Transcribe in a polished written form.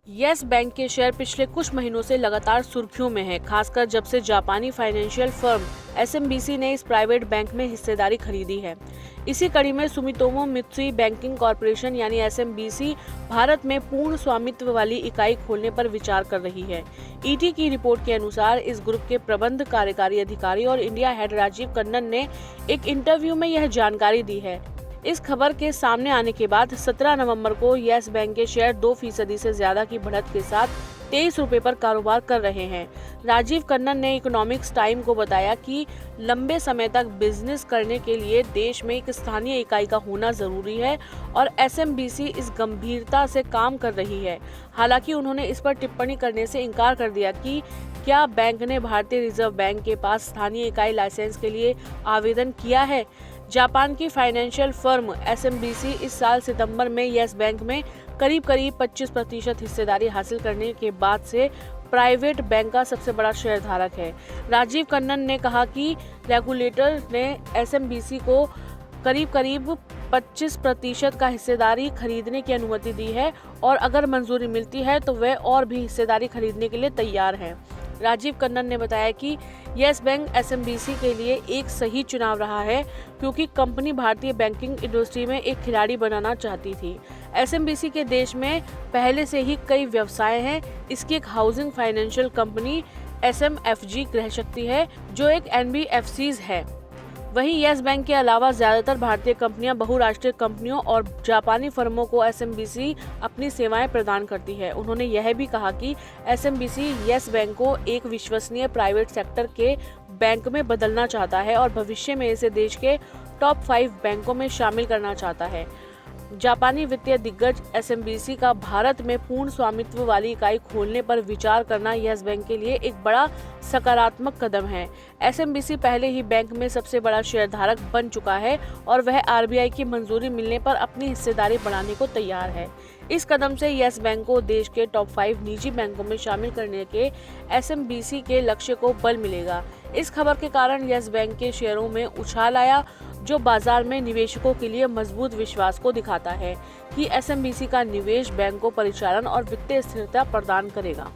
Yes bank के share पिछले कुछ महीनों से लगातार सुर्खियों में है, खासकर जब से जापानी फाइनेंशियल फर्म एसएमबीसी ने इस प्राइवेट बैंक में हिस्सेदारी खरीदी है। इसी कड़ी में सुमितोमो मित्सुई बैंकिंग कॉरपोरेशन यानी एसएमबीसी भारत में पूर्ण स्वामित्व वाली इकाई खोलने पर विचार कर रही है। ईटी की रिपोर्ट के अनुसार इस ग्रुप के प्रबंध कार्यकारी अधिकारी और इंडिया हेड राजीव कन्नन ने एक इंटरव्यू में यह जानकारी दी है। इस खबर के सामने आने के बाद 17 नवंबर को येस बैंक के शेयर 2% से ज्यादा की बढ़त के साथ 23 रुपए पर कारोबार कर रहे हैं। राजीव कन्नन ने इकोनॉमिक्स टाइम को बताया कि लंबे समय तक बिजनेस करने के लिए देश में एक स्थानीय इकाई का होना जरूरी है और एसएमबीसी इस गंभीरता से काम कर रही है। हालांकि उन्होंने इस पर टिप्पणी करने से इनकार कर दिया कि क्या बैंक ने भारतीय रिजर्व बैंक के पास स्थानीय इकाई लाइसेंस के लिए आवेदन किया है। जापान की फाइनेंशियल फर्म एसएमबीसी इस साल सितंबर में येस बैंक में करीब 25% हिस्सेदारी हासिल करने के बाद से प्राइवेट बैंक का सबसे बड़ा शेयरधारक है। राजीव कन्नन ने कहा कि रेगुलेटर ने एसएमबीसी को करीब 25% का हिस्सेदारी खरीदने की अनुमति दी है और अगर मंजूरी मिलती है तो वे और भी हिस्सेदारी खरीदने के लिए तैयार हैं। राजीव कन्नन ने बताया कि येस बैंक एसएमबीसी के लिए एक सही चुनाव रहा है क्योंकि कंपनी भारतीय बैंकिंग इंडस्ट्री में एक खिलाड़ी बनाना चाहती थी। एसएमबीसी के देश में पहले से ही कई व्यवसाय हैं। इसकी एक हाउसिंग फाइनेंशियल कंपनी एसएमएफजी गृहशक्ति है जो एक एनबीएफसीज है। वहीं येस बैंक के अलावा ज्यादातर भारतीय कंपनियां बहुराष्ट्रीय कंपनियों और जापानी फर्मों को एसएमबीसी अपनी सेवाएं प्रदान करती है। उन्होंने यह भी कहा कि एसएमबीसी येस बैंक को एक विश्वसनीय प्राइवेट सेक्टर के बैंक में बदलना चाहता है और भविष्य में इसे देश के टॉप 5 बैंकों में शामिल करना चाहता है। जापानी वित्तीय दिग्गज एसएमबीसी का भारत में पूर्ण स्वामित्व वाली इकाई खोलने पर विचार करना येस बैंक के लिए एक बड़ा सकारात्मक कदम है। एसएमबीसी पहले ही बैंक में सबसे बड़ा शेयरधारक बन चुका है और वह आरबीआई की मंजूरी मिलने पर अपनी हिस्सेदारी बढ़ाने को तैयार है। इस कदम से येस बैंक को देश के टॉप 5 निजी बैंकों में शामिल करने के एसएमबीसी के लक्ष्य को बल मिलेगा। इस खबर के कारण येस बैंक के शेयरों में उछाल आया, जो बाजार में निवेशकों के लिए मजबूत विश्वास को दिखाता है कि एसएमबीसी का निवेश बैंक को परिचालन और वित्तीय स्थिरता प्रदान करेगा।